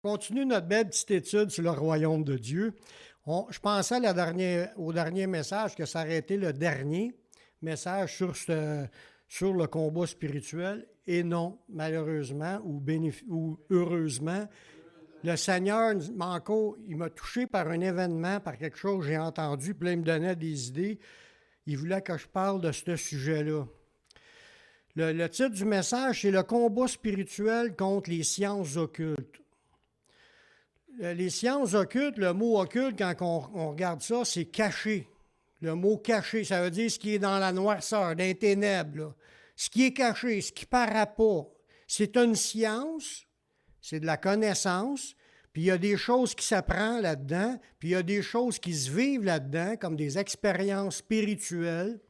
Continue notre belle petite étude sur le royaume de Dieu. Je pensais au dernier message que ça aurait été le dernier message sur le combat spirituel. Et non, malheureusement ou heureusement, le Seigneur, Manco, il m'a touché par un événement, par quelque chose que j'ai entendu, puis là, il me donnait des idées. Il voulait que je parle de ce sujet-là. Le titre du message, c'est « Le combat spirituel contre les sciences occultes ». Les sciences occultes, le mot occulte, quand on regarde ça, c'est caché. Le mot caché, ça veut dire ce qui est dans la noirceur, dans les ténèbres. Là. Ce qui est caché, ce qui ne paraît pas. C'est une science, c'est de la connaissance, puis il y a des choses qui s'apprennent là-dedans, puis il y a des choses qui se vivent là-dedans, comme des expériences spirituelles.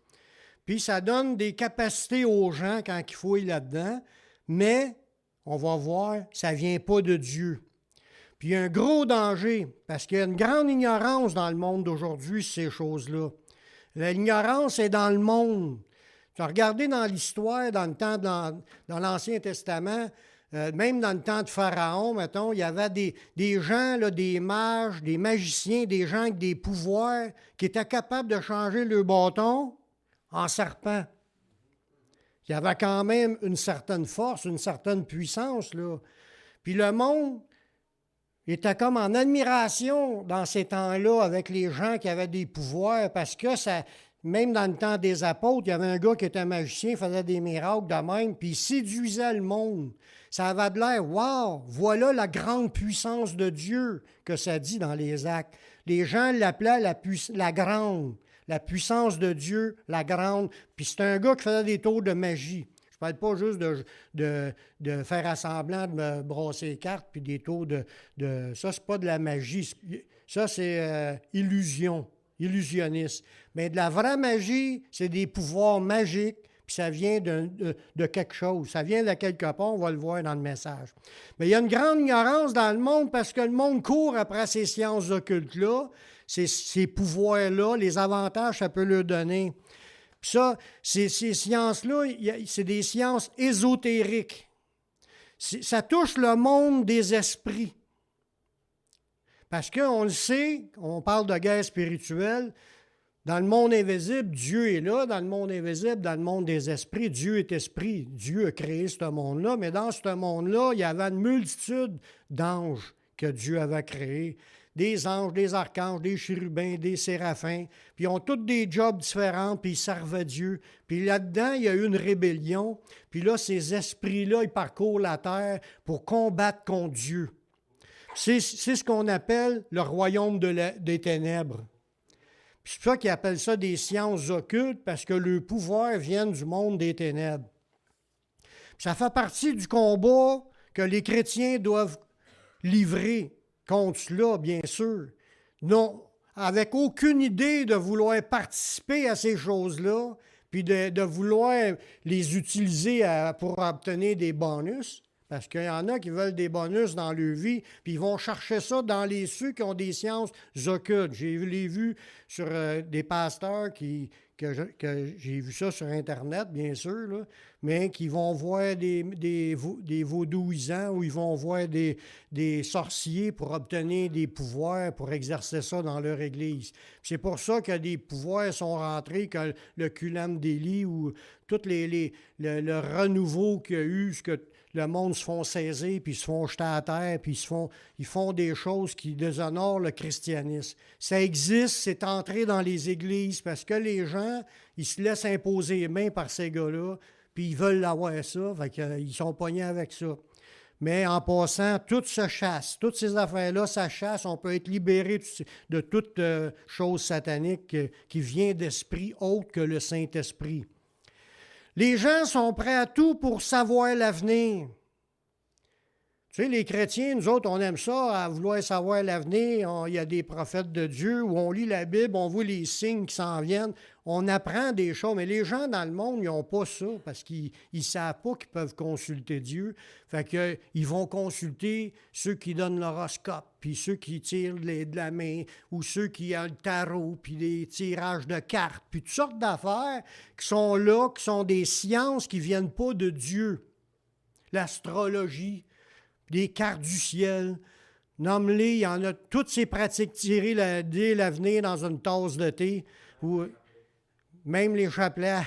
Puis ça donne des capacités aux gens quand ils fouillent là-dedans, mais on va voir, ça ne vient pas de Dieu. Puis il y a un gros danger, parce qu'il y a une grande ignorance dans le monde d'aujourd'hui sur ces choses-là. L'ignorance est dans le monde. Tu as regardé dans l'histoire, dans le temps, dans l'Ancien Testament, même dans le temps de Pharaon, mettons, il y avait des gens, là, des mages, des magiciens, des gens avec des pouvoirs qui étaient capables de changer le bâton en serpent. Il y avait quand même une certaine force, une certaine puissance, là. Puis le monde était comme en admiration dans ces temps-là avec les gens qui avaient des pouvoirs parce que ça, même dans le temps des apôtres, il y avait un gars qui était magicien, faisait des miracles de même, puis il séduisait le monde. Ça avait de l'air, wow, voilà la grande puissance de Dieu que ça dit dans les Actes. Les gens l'appelaient la grande, la puissance de Dieu, la grande. Puis c'est un gars qui faisait des tours de magie. Je ne parle pas juste de faire semblant de me brasser les cartes, puis des tours de ça, c'est pas de la magie. Ça, c'est illusionniste. Mais de la vraie magie, c'est des pouvoirs magiques, puis ça vient de quelque chose. Ça vient de quelque part, on va le voir dans le message. Mais il y a une grande ignorance dans le monde parce que le monde court après ces sciences occultes-là, ces pouvoirs-là, les avantages que ça peut leur donner. Puis ça, ces sciences-là, c'est des sciences ésotériques. Ça touche le monde des esprits. Parce qu'on le sait, on parle de guerre spirituelle, dans le monde invisible, Dieu est là. Dans le monde invisible, dans le monde des esprits, Dieu est esprit. Dieu a créé ce monde-là. Mais dans ce monde-là, il y avait une multitude d'anges que Dieu avait créés. Des anges, des archanges, des chérubins, des séraphins, puis ils ont tous des jobs différents, puis ils servent Dieu. Puis là-dedans, il y a eu une rébellion, puis là, ces esprits-là, ils parcourent la terre pour combattre contre Dieu. C'est ce qu'on appelle le royaume des ténèbres. Puis c'est pour ça qu'ils appellent ça des sciences occultes, parce que le pouvoir vient du monde des ténèbres. Puis ça fait partie du combat que les chrétiens doivent livrer contre cela, bien sûr. Non, avec aucune idée de vouloir participer à ces choses-là, puis de vouloir les utiliser pour obtenir des bonus. Parce qu'il y en a qui veulent des bonus dans leur vie, puis ils vont chercher ça dans ceux qui ont des sciences occultes. J'ai vu sur des pasteurs que j'ai vu ça sur Internet, bien sûr, là, mais qui vont voir des vaudouisants ou ils vont voir des sorciers pour obtenir des pouvoirs, pour exercer ça dans leur église. C'est pour ça que des pouvoirs sont rentrés, que le culam d'Élie ou tout le renouveau qu'il y a eu, ce que le monde se font saisir, puis ils se font jeter à terre, puis ils font des choses qui déshonorent le christianisme. Ça existe, c'est entré dans les églises, parce que les gens, ils se laissent imposer les mains par ces gars-là, puis ils veulent avoir ça, fait qu'ils sont pognés avec ça. Mais en passant, tout se chasse. Toutes ces affaires-là, ça chasse. On peut être libéré de toute chose satanique qui vient d'esprit autre que le Saint-Esprit. Les gens sont prêts à tout pour savoir l'avenir. Tu sais, les chrétiens, nous autres, on aime ça, à vouloir savoir l'avenir. Il y a des prophètes de Dieu où on lit la Bible, on voit les signes qui s'en viennent. On apprend des choses, mais les gens dans le monde, ils n'ont pas ça parce qu'ils ne savent pas qu'ils peuvent consulter Dieu. Fait qu'ils vont consulter ceux qui donnent l'horoscope, puis ceux qui tirent de la main, ou ceux qui ont le tarot, puis des tirages de cartes, puis toutes sortes d'affaires qui sont là, qui sont des sciences qui ne viennent pas de Dieu. L'astrologie, des cartes du ciel. Nomme-les, il y en a toutes ces pratiques tirées dès l'avenir dans une tasse de thé, ou même les chapelets.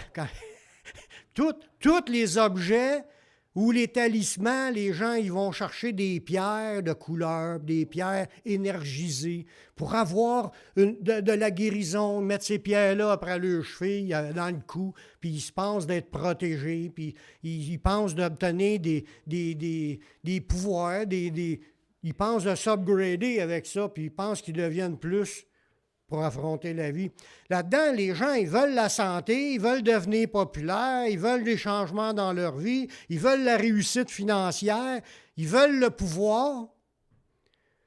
Tous les objets ou les talismans, les gens ils vont chercher des pierres de couleur, des pierres énergisées pour avoir de la guérison, mettre ces pierres-là après leurs chevilles, dans le cou, puis ils se pensent d'être protégés, puis ils pensent d'obtenir des pouvoirs, ils pensent de s'upgrader avec ça, puis ils pensent qu'ils deviennent plus pour affronter la vie. Là-dedans, les gens, ils veulent la santé, ils veulent devenir populaires, ils veulent des changements dans leur vie, ils veulent la réussite financière, ils veulent le pouvoir.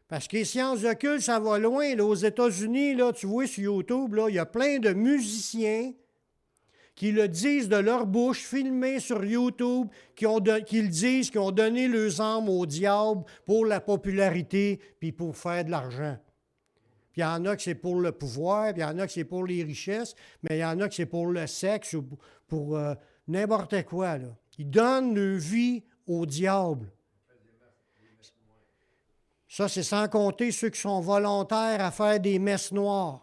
Parce que les sciences occultes, ça va loin. Là, aux États-Unis, là, tu vois sur YouTube, là, il y a plein de musiciens qui le disent de leur bouche, filmés sur YouTube, qui le disent, qui ont donné leurs âmes au diable pour la popularité puis pour faire de l'argent. Puis il y en a que c'est pour le pouvoir, puis il y en a que c'est pour les richesses, mais il y en a que c'est pour le sexe ou pour n'importe quoi. Là. Ils donnent leur vie au diable. Ça, c'est sans compter ceux qui sont volontaires à faire des messes noires.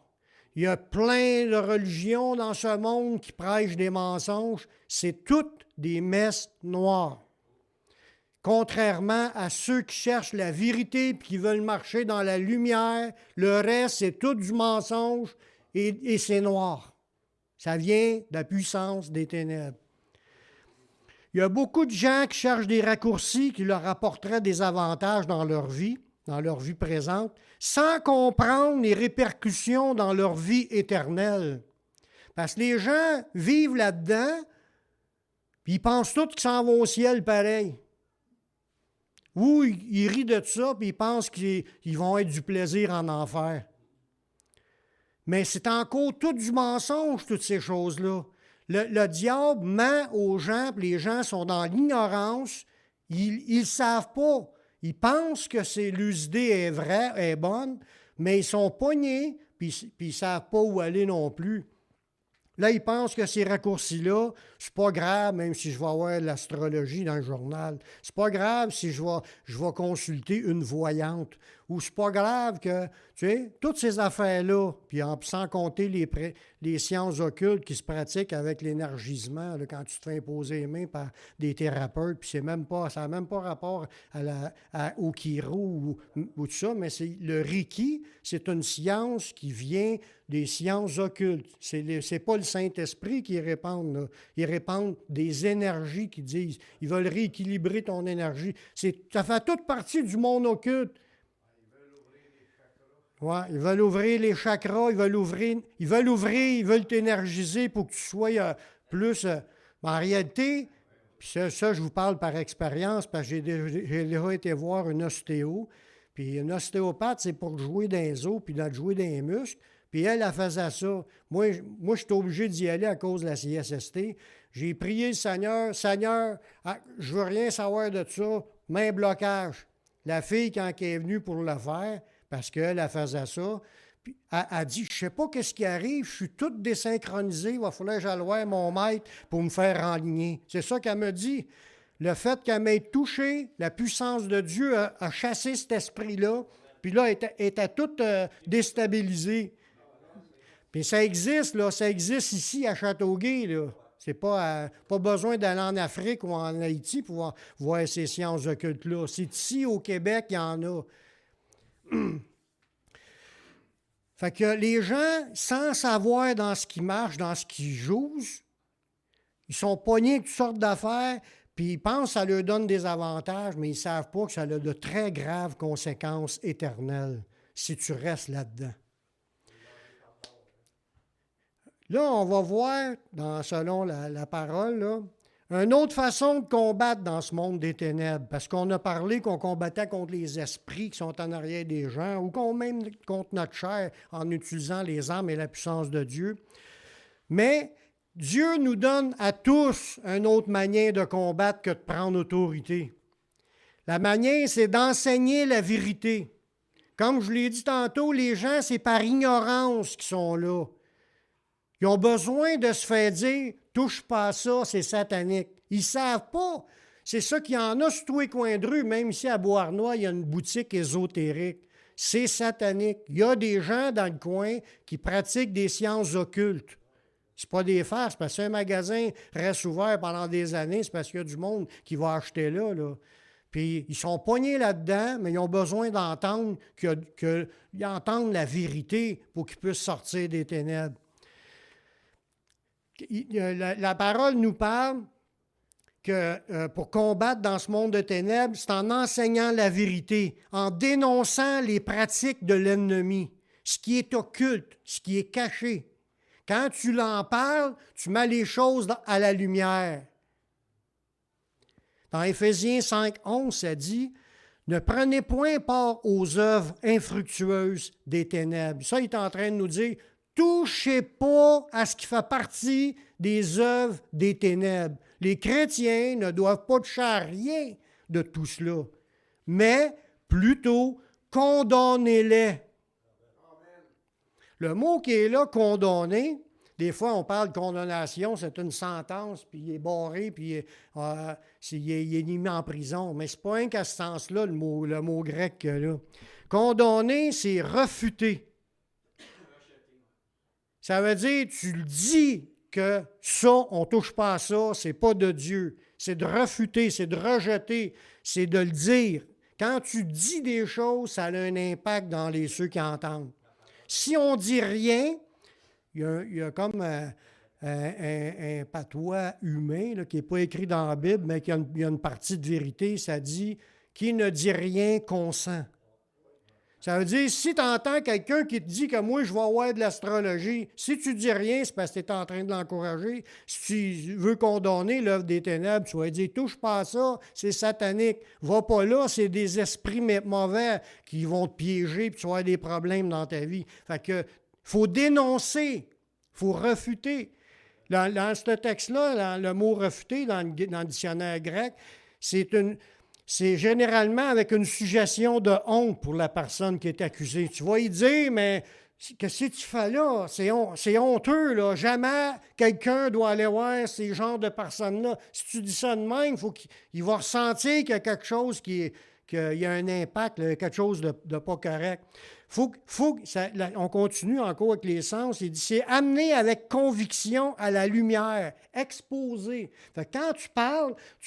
Il y a plein de religions dans ce monde qui prêchent des mensonges. C'est toutes des messes noires. Contrairement à ceux qui cherchent la vérité et qui veulent marcher dans la lumière, le reste, c'est tout du mensonge et c'est noir. Ça vient de la puissance des ténèbres. Il y a beaucoup de gens qui cherchent des raccourcis qui leur apporteraient des avantages dans leur vie présente, sans comprendre les répercussions dans leur vie éternelle. Parce que les gens vivent là-dedans, puis ils pensent tous qu'ils s'en vont au ciel pareil. Ou ils rient de ça, puis ils pensent qu'ils vont être du plaisir en enfer. Mais c'est encore tout du mensonge, toutes ces choses-là. Le diable ment aux gens, puis les gens sont dans l'ignorance. Ils ne savent pas. Ils pensent que leur idée est vraie, est bonne, mais ils sont pognés, puis ils ne savent pas où aller non plus. Là, ils pensent que ces raccourcis-là, c'est pas grave, même si je vais avoir l'astrologie dans le journal. C'est pas grave si je vais consulter une voyante. Ou c'est pas grave que, tu sais, toutes ces affaires-là, puis sans compter les sciences occultes qui se pratiquent avec l'énergisement, là, quand tu te fais imposer les mains par des thérapeutes, puis ça n'a même pas rapport au chiro ou tout ça, mais le Reiki, c'est une science qui vient des sciences occultes. C'est pas le Saint-Esprit qui répand, là. Ils répandent des énergies qui disent. Ils veulent rééquilibrer ton énergie. Ça fait toute partie du monde occulte. Ouais, ils veulent ouvrir les chakras, ils veulent t'énergiser pour que tu sois plus. En réalité, puis ça, je vous parle par expérience, parce que j'ai déjà été voir un ostéo. Puis un ostéopathe, c'est pour jouer dans les os, puis de jouer dans les muscles. Puis elle faisait ça. Moi, je suis obligé d'y aller à cause de la CSST. J'ai prié le Seigneur, Seigneur, je veux rien savoir de ça, main blocage. La fille, quand elle est venue pour le faire, parce qu'elle faisait ça, puis elle dit, je ne sais pas qu'est-ce qui arrive, je suis toute désynchronisée, il va falloir que j'aille voir mon maître pour me faire enligner. C'est ça qu'elle me dit. Le fait qu'elle m'ait touché, la puissance de Dieu a chassé cet esprit-là, puis là, elle était toute déstabilisée. Puis ça existe, là, ça existe ici à Châteauguay, là. C'est pas besoin d'aller en Afrique ou en Haïti pour voir ces sciences occultes-là. C'est ici, au Québec, il y en a. Fait que les gens, sans savoir dans ce qui marche, dans ce qui joue, ils sont pognés avec toutes sortes d'affaires, puis ils pensent que ça leur donne des avantages, mais ils ne savent pas que ça a de très graves conséquences éternelles si tu restes là-dedans. Là, on va voir, selon la parole, là, une autre façon de combattre dans ce monde des ténèbres, parce qu'on a parlé qu'on combattait contre les esprits qui sont en arrière des gens, ou même contre notre chair en utilisant les armes et la puissance de Dieu. Mais Dieu nous donne à tous une autre manière de combattre que de prendre autorité. La manière, c'est d'enseigner la vérité. Comme je l'ai dit tantôt, les gens, c'est par ignorance qu'ils sont là. Ils ont besoin de se faire dire « touche pas à ça, c'est satanique ». Ils ne savent pas. C'est ça qu'il y en a sur tous les coins de rue. Même ici à Beauharnois, il y a une boutique ésotérique. C'est satanique. Il y a des gens dans le coin qui pratiquent des sciences occultes. C'est pas des farces, parce que si un magasin reste ouvert pendant des années, c'est parce qu'il y a du monde qui va acheter là. Puis ils sont pognés là-dedans, mais ils ont besoin d'entendre qu'ils entendent la vérité pour qu'ils puissent sortir des ténèbres. La parole nous parle que pour combattre dans ce monde de ténèbres, c'est en enseignant la vérité, en dénonçant les pratiques de l'ennemi, ce qui est occulte, ce qui est caché. Quand tu l'en parles, tu mets les choses à la lumière. Dans Éphésiens 5:11, ça dit « Ne prenez point part aux œuvres infructueuses des ténèbres. » Ça, il est en train de nous dire « Touchez pas à ce qui fait partie des œuvres des ténèbres. » Les chrétiens ne doivent pas toucher à rien de tout cela, mais plutôt condamnez-les. Le mot qui est là, condamner, des fois on parle de condamnation, c'est une sentence, puis il est barré, puis il est mis en prison. Mais ce n'est pas un qu'à ce sens-là, le mot grec qu'il y a là. Condamner, c'est refuter. Ça veut dire, tu le dis que ça, on ne touche pas à ça, c'est pas de Dieu. C'est de refuter, c'est de rejeter, c'est de le dire. Quand tu dis des choses, ça a un impact dans ceux qui entendent. Si on ne dit rien, il y a comme un patois humain là, qui n'est pas écrit dans la Bible, mais il y a une partie de vérité, ça dit « Qui ne dit rien consent ». Ça veut dire, si tu entends quelqu'un qui te dit que moi, je vais avoir de l'astrologie, si tu ne dis rien, c'est parce que tu es en train de l'encourager. Si tu veux condamner l'œuvre des ténèbres, tu vas dire, touche pas à ça, c'est satanique. Va pas là, c'est des esprits mauvais qui vont te piéger et tu vas avoir des problèmes dans ta vie. Fait que, faut dénoncer, faut refuter. Dans ce texte-là, le mot refuter, dans le dictionnaire grec, c'est généralement avec une suggestion de honte pour la personne qui est accusée. Tu vas y dire, mais qu'est-ce que tu fais là? C'est honteux, là. Jamais quelqu'un doit aller voir ces genres de personnes-là. Si tu dis ça de même, il va ressentir qu'il y a quelque chose qu'il y a un impact, quelque chose de pas correct. On continue encore avec les sens. Il dit, c'est amener avec conviction à la lumière, exposer. Fait que quand tu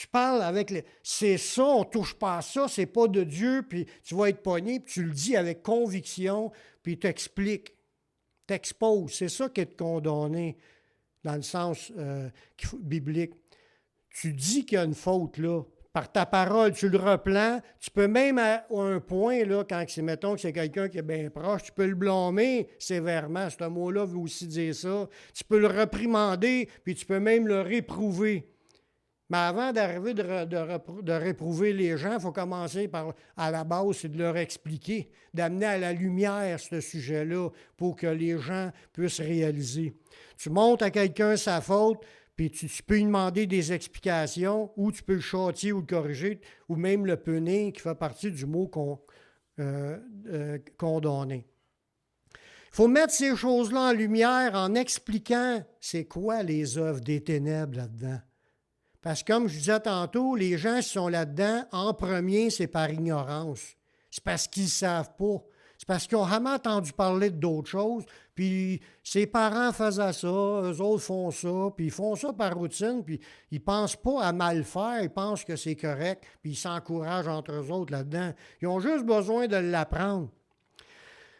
parles avec c'est ça, on ne touche pas à ça, c'est pas de Dieu, puis tu vas être pogné, puis tu le dis avec conviction, puis t'expliques, t'exposes. C'est ça qui est de condamner dans le sens biblique. Tu dis qu'il y a une faute là. Par ta parole, tu le replans. Tu peux même à un point, là, quand mettons que c'est quelqu'un qui est bien proche, tu peux le blâmer sévèrement. Ce mot-là veut aussi dire ça. Tu peux le réprimander, puis tu peux même le réprouver. Mais avant d'arriver de réprouver les gens, il faut commencer à la base, c'est de leur expliquer, d'amener à la lumière ce sujet-là pour que les gens puissent réaliser. Tu montres à quelqu'un sa faute, puis tu peux lui demander des explications, ou tu peux le châtier ou le corriger, ou même le punir, qui fait partie du mot condamner. Il faut mettre ces choses-là en lumière en expliquant c'est quoi les œuvres des ténèbres là-dedans. Parce que comme je disais tantôt, les gens qui sont là-dedans, en premier, c'est par ignorance. C'est parce qu'ils ne savent pas. C'est parce qu'ils ont jamais entendu parler d'autres choses, puis ses parents faisaient ça, eux autres font ça, puis ils font ça par routine, puis ils ne pensent pas à mal faire, ils pensent que c'est correct, puis ils s'encouragent entre eux autres là-dedans. Ils ont juste besoin de l'apprendre.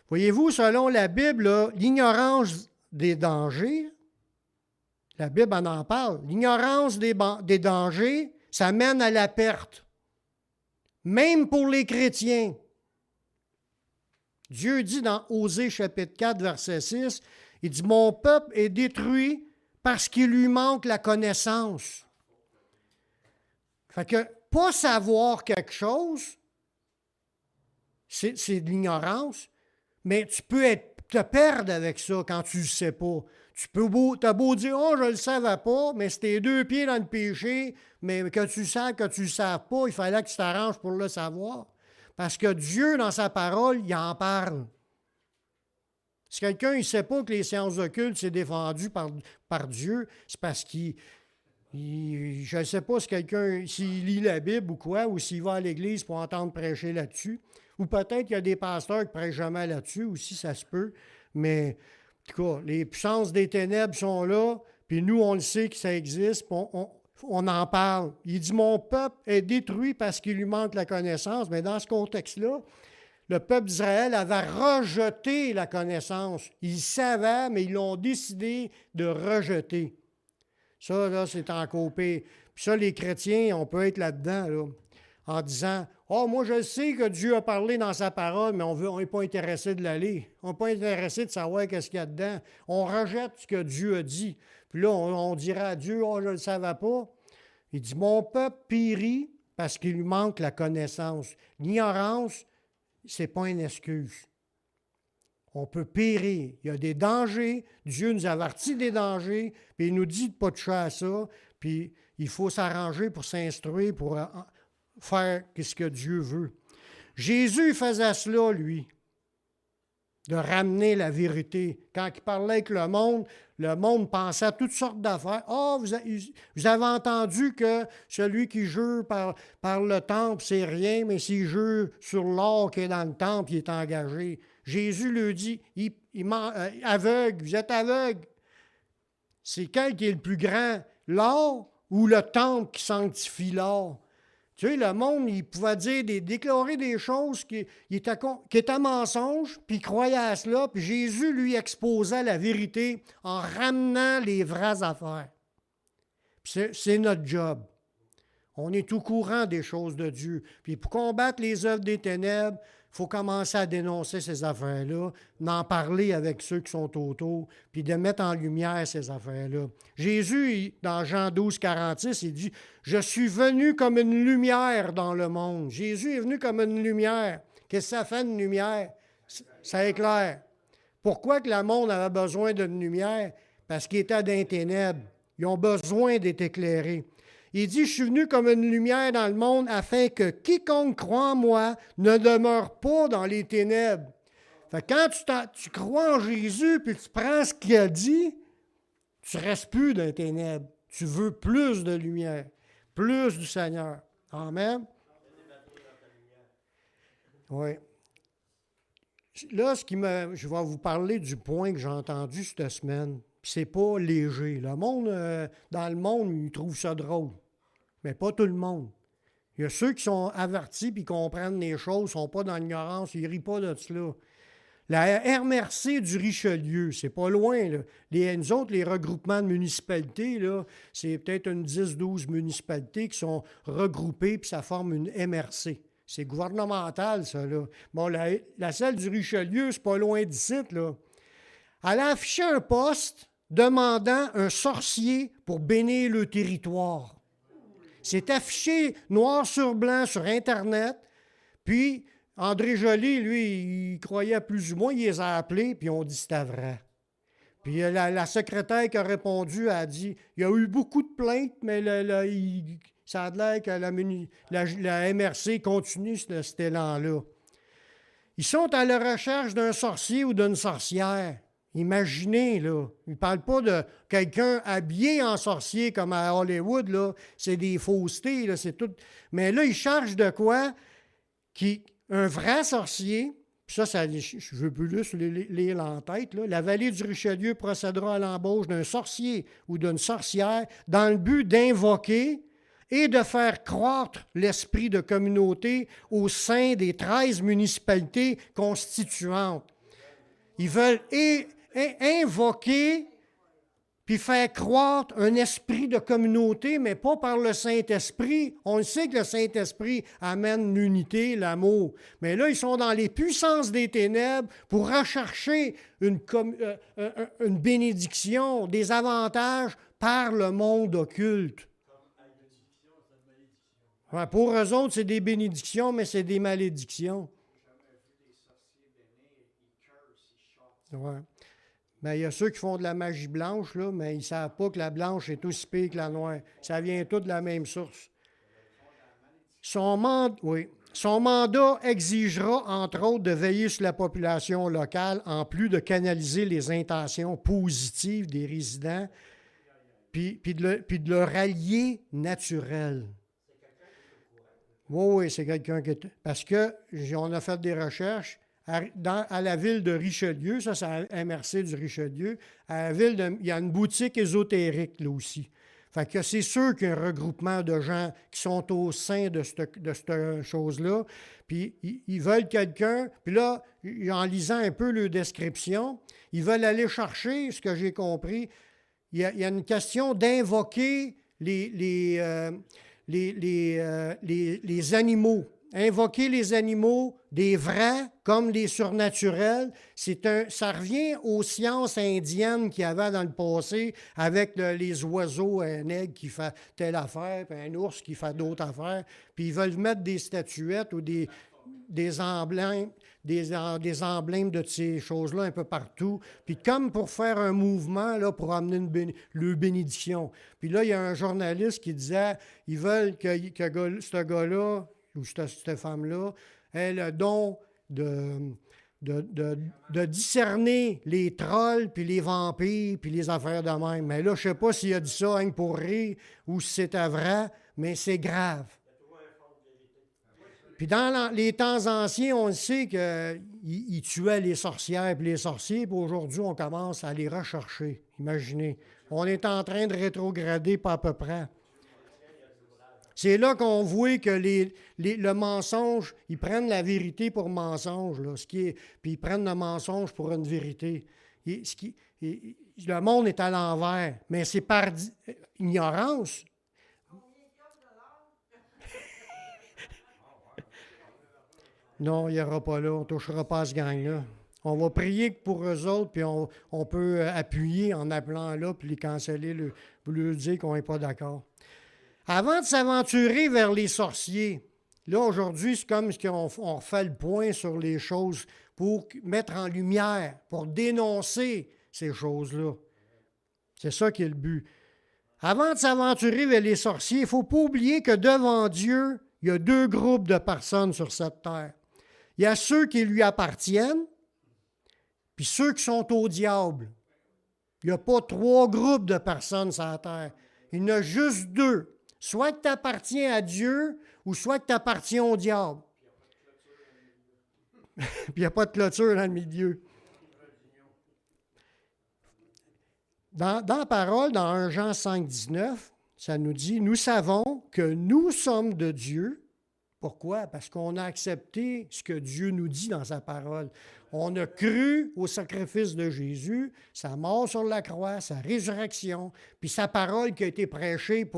Voyez-vous, selon la Bible, là, l'ignorance des dangers, la Bible en parle, l'ignorance des dangers, ça mène à la perte. Même pour les chrétiens. Dieu dit dans Osée chapitre 4, verset 6, il dit « Mon peuple est détruit parce qu'il lui manque la connaissance. » Fait que pas savoir quelque chose, c'est de l'ignorance, mais tu peux te perdre avec ça quand tu ne le sais pas. Tu as beau dire « Oh, je ne le savais pas », mais c'est tes deux pieds dans le péché, mais que tu saches que tu ne le saves pas, il fallait que tu t'arranges pour le savoir. Parce que Dieu, dans sa parole, il en parle. Si quelqu'un ne sait pas que les sciences occultes, c'est défendu par Dieu, c'est parce qu'il Je ne sais pas si quelqu'un, s'il lit la Bible ou quoi, ou s'il va à l'église pour entendre prêcher là-dessus. Ou peut-être qu'il y a des pasteurs qui ne prêchent jamais là-dessus aussi, ça se peut. Mais en tout cas, les puissances des ténèbres sont là, puis nous, on le sait que ça existe, puis on en parle. Il dit, mon peuple est détruit parce qu'il lui manque la connaissance. Mais dans ce contexte-là, le peuple d'Israël avait rejeté la connaissance. Ils savaient, mais ils l'ont décidé de rejeter. Ça, là, c'est encore pire. Puis ça, les chrétiens, on peut être là-dedans, là, en disant, « Oh, moi, je sais que Dieu a parlé dans sa parole, mais on n'est pas intéressé de la lire. On n'est pas intéressé de savoir qu'est-ce qu'il y a dedans. On rejette ce que Dieu a dit. » Puis là, on dira à Dieu, « Oh, je ne le savais pas. » Il dit, « Mon peuple périt parce qu'il lui manque la connaissance. » L'ignorance, ce n'est pas une excuse. On peut périr. Il y a des dangers. Dieu nous avertit des dangers, puis il nous dit de ne pas toucher à ça. Puis il faut s'arranger pour s'instruire, pour faire ce que Dieu veut. Jésus faisait cela, lui, de ramener la vérité. Quand il parlait avec le monde pensait à toutes sortes d'affaires. « Ah, vous avez entendu que celui qui jure par le temple, c'est rien, mais s'il jure sur l'or qui est dans le temple, il est engagé. » Jésus lui dit, aveugle, vous êtes aveugle. C'est quel qui est le plus grand, l'or ou le temple qui sanctifie l'or? Tu sais, le monde, il pouvait déclarer des choses qui étaient mensonges, puis il croyait à cela, puis Jésus lui exposait la vérité en ramenant les vraies affaires. C'est notre job. On est au courant des choses de Dieu. Puis pour combattre les œuvres des ténèbres, il faut commencer à dénoncer ces affaires-là, d'en parler avec ceux qui sont autour, puis de mettre en lumière ces affaires-là. Jésus, dans Jean 12, 46, il dit « Je suis venu comme une lumière dans le monde. » Jésus est venu comme une lumière. Qu'est-ce que ça fait une lumière? Ça éclaire. Pourquoi que le monde avait besoin d'une lumière? Parce qu'il était dans les ténèbres. Ils ont besoin d'être éclairés. Il dit, « Je suis venu comme une lumière dans le monde afin que quiconque croit en moi ne demeure pas dans les ténèbres. » Fait que quand tu crois en Jésus puis tu prends ce qu'il a dit, tu ne restes plus dans les ténèbres. Tu veux plus de lumière, plus du Seigneur. Amen. Oui. Là, je vais vous parler du point que j'ai entendu cette semaine. Ce n'est pas léger. Le monde, dans le monde, il trouve ça drôle. Mais pas tout le monde. Il y a ceux qui sont avertis et comprennent les choses, ne sont pas dans l'ignorance, ils ne rient pas de cela. La RMRC du Richelieu, c'est pas loin. Là. Nous autres, les regroupements de municipalités, là, c'est peut-être une 10-12 municipalités qui sont regroupées puis ça forme une MRC. C'est gouvernemental, ça. Là. Bon, la celle du Richelieu, c'est pas loin d'ici. Là. Elle a affiché un poste demandant un sorcier pour bénir le territoire. C'est affiché noir sur blanc sur Internet. Puis, André Joly, lui, il croyait plus ou moins, il les a appelés, puis on dit c'était vrai. Puis la secrétaire qui a répondu a dit, il y a eu beaucoup de plaintes, mais ça a l'air que la MRC continue cet élan-là. Ils sont à la recherche d'un sorcier ou d'une sorcière. Imaginez, là, il ne parle pas de quelqu'un habillé en sorcier comme à Hollywood, là. C'est des faussetés, là, c'est tout. Mais là, il cherche de quoi? Un vrai sorcier, puis ça je veux plus juste lire en tête, là. La vallée du Richelieu procédera à l'embauche d'un sorcier ou d'une sorcière dans le but d'invoquer et de faire croître l'esprit de communauté au sein des 13 municipalités constituantes. Ils veulent invoquer puis faire croître un esprit de communauté, mais pas par le Saint-Esprit. On le sait que le Saint-Esprit amène l'unité, l'amour. Mais là, ils sont dans les puissances des ténèbres pour rechercher une bénédiction, des avantages par le monde occulte. Ouais, pour eux autres, c'est des bénédictions, mais c'est des malédictions. Ouais. Ben, il y a ceux qui font de la magie blanche, là, mais ils ne savent pas que la blanche est aussi pire que la noire. Ça vient tout de la même source. Son mandat exigera, entre autres, de veiller sur la population locale, en plus de canaliser les intentions positives des résidents, puis de le rallier naturel. Oui, c'est quelqu'un qui est... Parce qu'on a fait des recherches à la ville de Richelieu, ça c'est à MRC du Richelieu, il y a une boutique ésotérique là aussi. Fait que c'est sûr qu'il y a un regroupement de gens qui sont au sein de cette chose-là, puis ils veulent quelqu'un, puis là, en lisant un peu leur description, ils veulent aller chercher, ce que j'ai compris, il y a une question d'invoquer les animaux. Invoquer les animaux, des vrais comme les surnaturels, ça revient aux sciences indiennes qu'il y avait dans le passé avec les oiseaux, un aigle qui fait telle affaire, puis un ours qui fait d'autres affaires, puis ils veulent mettre des statuettes ou des emblèmes, des emblèmes de ces choses-là un peu partout, puis comme pour faire un mouvement, là, pour amener leur bénédiction. Puis là, il y a un journaliste qui disait, ils veulent que ce gars-là, ou cette femme-là, ait le don de discerner les trolls, puis les vampires, puis les affaires de même. Mais là, je ne sais pas s'il a dit ça hein, pour rire ou si c'était vrai, mais c'est grave. Puis dans les temps anciens, on sait qu'ils tuaient les sorcières et les sorciers, puis aujourd'hui, on commence à les rechercher. Imaginez. On est en train de rétrograder pas à peu près. C'est là qu'on voit que le mensonge, ils prennent la vérité pour mensonge, là, puis ils prennent le mensonge pour une vérité. Le monde est à l'envers, mais c'est par ignorance. Non, il n'y aura pas là, on ne touchera pas à ce gang-là. On va prier pour eux autres, puis on peut appuyer en appelant là, puis les canceller, pour leur dire qu'on n'est pas d'accord. Avant de s'aventurer vers les sorciers, là, aujourd'hui, c'est comme si on fait le point sur les choses pour mettre en lumière, pour dénoncer ces choses-là. C'est ça qui est le but. Avant de s'aventurer vers les sorciers, il ne faut pas oublier que devant Dieu, il y a deux groupes de personnes sur cette terre. Il y a ceux qui lui appartiennent, puis ceux qui sont au diable. Il n'y a pas trois groupes de personnes sur la terre. Il y en a juste deux. Soit que tu appartiens à Dieu, ou soit que tu appartiens au diable. Puis il n'y a pas de clôture dans le milieu. Dans la parole, dans 1 Jean 5, 19, ça nous dit, nous savons que nous sommes de Dieu. Pourquoi? Parce qu'on a accepté ce que Dieu nous dit dans sa parole. On a cru au sacrifice de Jésus, sa mort sur la croix, sa résurrection, puis sa parole qui a été prêchée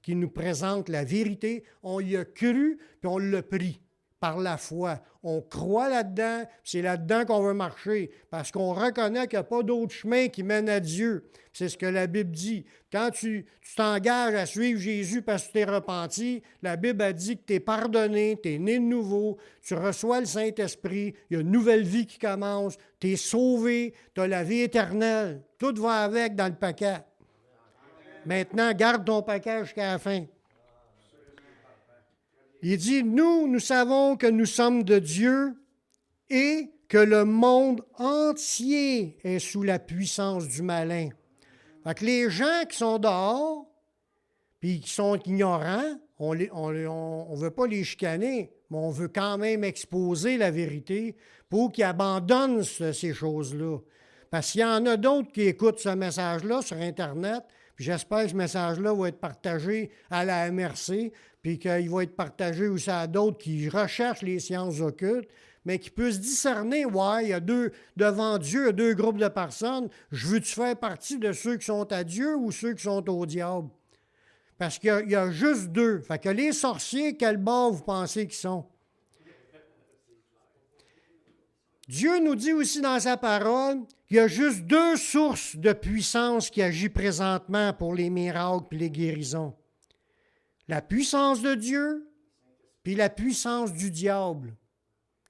qui nous présente la vérité. On y a cru, puis on l'a pris par la foi. On croit là-dedans, c'est là-dedans qu'on veut marcher, parce qu'on reconnaît qu'il n'y a pas d'autre chemin qui mène à Dieu. C'est ce que la Bible dit. Quand tu t'engages à suivre Jésus parce que tu t'es repenti, la Bible a dit que tu es pardonné, tu es né de nouveau, tu reçois le Saint-Esprit, il y a une nouvelle vie qui commence, tu es sauvé, tu as la vie éternelle. Tout va avec dans le paquet. Maintenant, garde ton paquet jusqu'à la fin. Il dit, nous savons que nous sommes de Dieu et que le monde entier est sous la puissance du malin. Fait que les gens qui sont dehors, puis qui sont ignorants, on ne veut pas les chicaner, mais on veut quand même exposer la vérité pour qu'ils abandonnent ces choses-là. Parce qu'il y en a d'autres qui écoutent ce message-là sur Internet, puis j'espère que ce message-là va être partagé à la MRC, puis qu'il va être partagé aussi à d'autres qui recherchent les sciences occultes, mais qui peuvent se discerner, ouais, il y a devant Dieu, il y a deux groupes de personnes, je veux-tu faire partie de ceux qui sont à Dieu ou ceux qui sont au diable? Parce qu'il y a juste deux. Fait que les sorciers, quel bord vous pensez qu'ils sont? Dieu nous dit aussi dans sa parole qu'il y a juste deux sources de puissance qui agissent présentement pour les miracles et les guérisons. La puissance de Dieu puis la puissance du diable.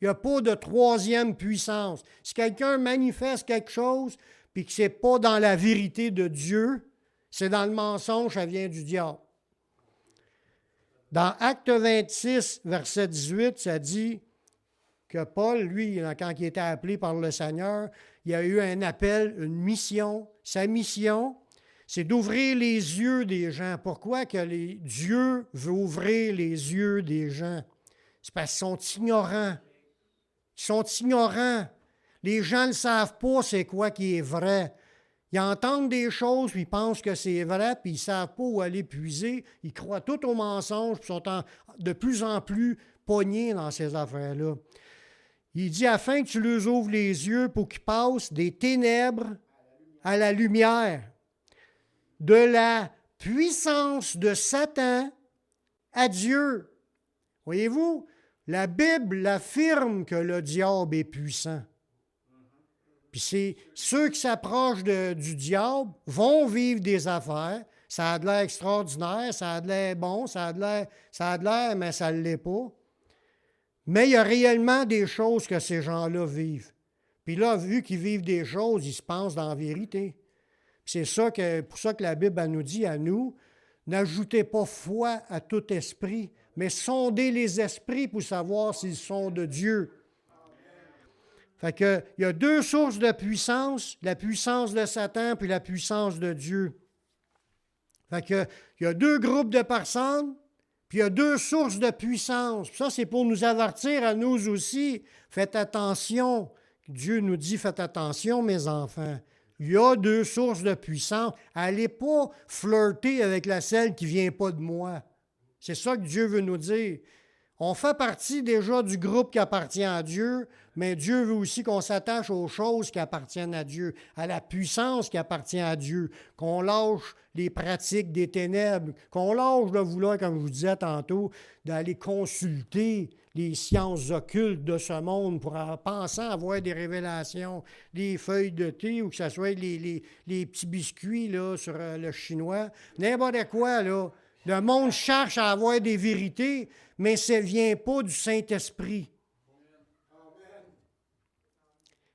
Il n'y a pas de troisième puissance. Si quelqu'un manifeste quelque chose puis que ce n'est pas dans la vérité de Dieu, c'est dans le mensonge, ça vient du diable. Dans Acte 26, verset 18, ça dit que Paul, lui, quand il était appelé par le Seigneur, il a eu un appel, une mission. Sa mission, c'est d'ouvrir les yeux des gens. Pourquoi que Dieu veut ouvrir les yeux des gens? C'est parce qu'ils sont ignorants. Ils sont ignorants. Les gens ne savent pas c'est quoi qui est vrai. Ils entendent des choses, puis ils pensent que c'est vrai, puis ils ne savent pas où aller puiser. Ils croient tout au mensonge, puis sont de plus en plus pognés dans ces affaires-là. Il dit, afin que tu leur ouvres les yeux pour qu'ils passent des ténèbres à la lumière, de la puissance de Satan à Dieu. Voyez-vous, la Bible affirme que le diable est puissant. Puis c'est ceux qui s'approchent du diable vont vivre des affaires. Ça a de l'air extraordinaire, ça a de l'air bon, ça a de l'air, mais ça ne l'est pas. Mais il y a réellement des choses que ces gens-là vivent. Puis là, vu qu'ils vivent des choses, ils se pensent dans la vérité. Puis c'est pour ça que la Bible elle nous dit à nous, n'ajoutez pas foi à tout esprit, mais sondez les esprits pour savoir s'ils sont de Dieu. Fait que, il y a deux sources de puissance, la puissance de Satan puis la puissance de Dieu. Fait que, il y a deux groupes de personnes, puis il y a deux sources de puissance. Ça, c'est pour nous avertir à nous aussi. Faites attention. Dieu nous dit, faites attention, mes enfants. Il y a deux sources de puissance. Allez pas flirter avec celle qui ne vient pas de moi. C'est ça que Dieu veut nous dire. On fait partie déjà du groupe qui appartient à Dieu, mais Dieu veut aussi qu'on s'attache aux choses qui appartiennent à Dieu, à la puissance qui appartient à Dieu, qu'on lâche les pratiques des ténèbres, qu'on lâche de vouloir, comme je vous disais tantôt, d'aller consulter les sciences occultes de ce monde pour pensant avoir des révélations, des feuilles de thé ou que ce soit les petits biscuits là, sur le chinois, n'importe quoi, là. Le monde cherche à avoir des vérités, mais ça ne vient pas du Saint-Esprit.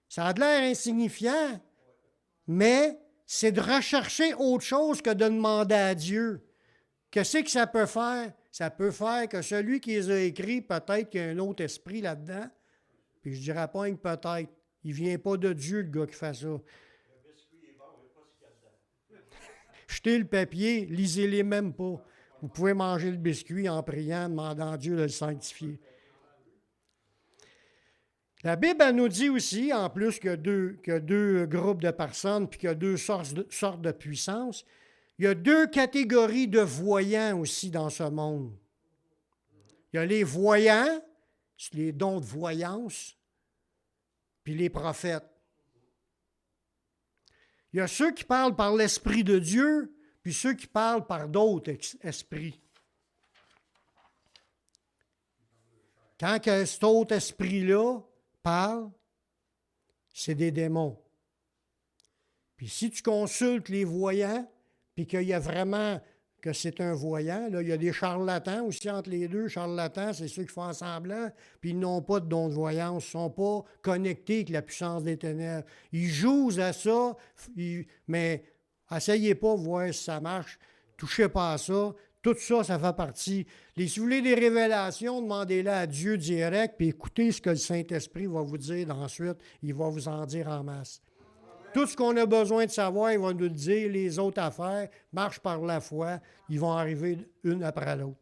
Ça a de l'air insignifiant, mais c'est de rechercher autre chose que de demander à Dieu. Qu'est-ce que ça peut faire? Ça peut faire que celui qui les a écrits, peut-être qu'il y a un autre esprit là-dedans. Puis je ne dirais pas que peut-être. Il ne vient pas de Dieu, le gars qui fait ça. Jetez le papier, lisez-les même pas. Vous pouvez manger le biscuit en priant, demandant à Dieu de le sanctifier. La Bible elle nous dit aussi, en plus qu'il y a deux groupes de personnes, puis qu'il y a deux sortes de puissance, il y a deux catégories de voyants aussi dans ce monde. Il y a les voyants, les dons de voyance, puis les prophètes. Il y a ceux qui parlent par l'Esprit de Dieu, puis ceux qui parlent par d'autres esprits. Quand cet autre esprit-là parle, c'est des démons. Puis si tu consultes les voyants, puis qu'il y a vraiment que c'est un voyant, là, il y a des charlatans aussi entre les deux. Charlatans, c'est ceux qui font semblant, puis ils n'ont pas de don de voyance, ils ne sont pas connectés avec la puissance des ténèbres. Ils jouent à ça, mais essayez pas de voir si ça marche, touchez pas à ça. Tout ça, ça fait partie. Si vous voulez des révélations, demandez-les à Dieu direct, puis écoutez ce que le Saint-Esprit va vous dire ensuite. Il va vous en dire en masse. Tout ce qu'on a besoin de savoir, il va nous le dire. Les autres affaires marchent par la foi. Ils vont arriver une après l'autre.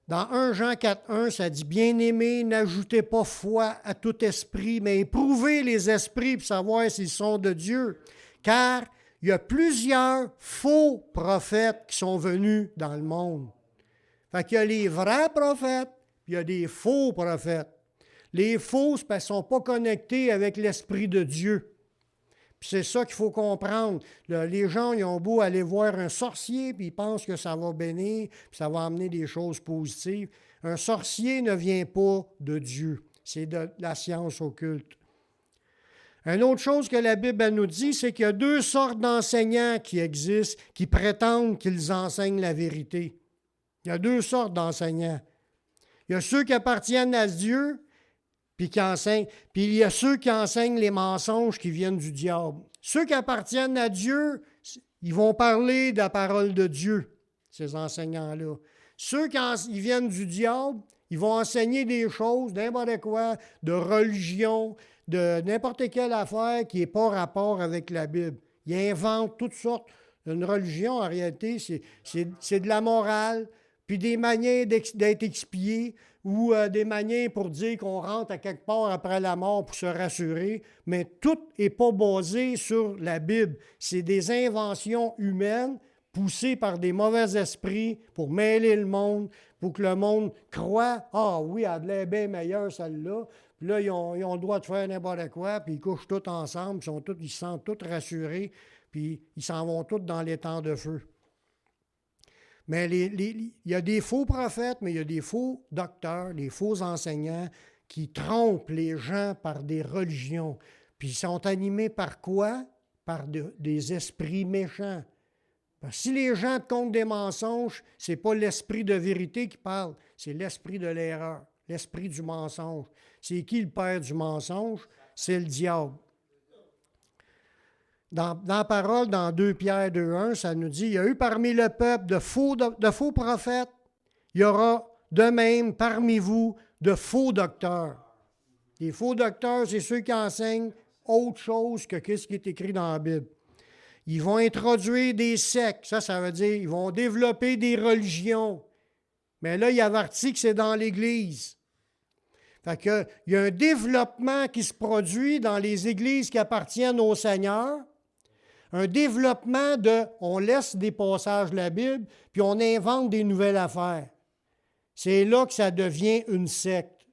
Dans 1 Jean 4,1, ça dit « Bien-aimés, n'ajoutez pas foi à tout esprit, mais éprouvez les esprits pour savoir s'ils sont de Dieu. Car il y a plusieurs faux prophètes qui sont venus dans le monde. » Fait qu'il y a les vrais prophètes, puis il y a des faux prophètes. Les faux, c'est parce qu'ils ne sont pas connectés avec l'Esprit de Dieu. Puis c'est ça qu'il faut comprendre. Les gens, ils ont beau aller voir un sorcier, puis ils pensent que ça va bénir, puis ça va amener des choses positives. Un sorcier ne vient pas de Dieu. C'est de la science occulte. Une autre chose que la Bible nous dit, c'est qu'il y a deux sortes d'enseignants qui existent, qui prétendent qu'ils enseignent la vérité. Il y a deux sortes d'enseignants. Il y a ceux qui appartiennent à Dieu, puis qui enseignent. Puis il y a ceux qui enseignent les mensonges qui viennent du diable. Ceux qui appartiennent à Dieu, ils vont parler de la parole de Dieu, ces enseignants-là. Ceux qui viennent du diable, ils vont enseigner des choses, n'importe quoi, de religion, de n'importe quelle affaire qui n'est pas rapport avec la Bible. Ils inventent toutes sortes. Une religion, en réalité, c'est de la morale, puis des manières d'être expié, ou des manières pour dire qu'on rentre à quelque part après la mort pour se rassurer, mais tout n'est pas basé sur la Bible. C'est des inventions humaines poussées par des mauvais esprits pour mêler le monde, pour que le monde croit « Ah oui, elle a de l'air bien meilleure, celle-là. » Puis là, ils ont le droit de faire n'importe quoi, puis ils couchent tous ensemble, ils se sentent tous rassurés, puis ils s'en vont tous dans les temps de feu. Mais il y a des faux prophètes, mais il y a des faux docteurs, des faux enseignants qui trompent les gens par des religions. Puis ils sont animés par quoi? Par des esprits méchants. Parce que si les gens te content des mensonges, ce n'est pas l'esprit de vérité qui parle, c'est l'esprit de l'erreur, l'esprit du mensonge. C'est qui le père du mensonge? C'est le diable. Dans la parole, dans 2 Pierre 2,1, ça nous dit, il y a eu parmi le peuple de faux prophètes, il y aura de même parmi vous de faux docteurs. Les faux docteurs, c'est ceux qui enseignent autre chose que ce qui est écrit dans la Bible. Ils vont introduire des sectes, ça veut dire ils vont développer des religions. Mais là, il avertit que c'est dans l'Église. Fait que, il y a un développement qui se produit dans les églises qui appartiennent au Seigneur. Un développement on laisse des passages de la Bible, puis on invente des nouvelles affaires. C'est là que ça devient une secte.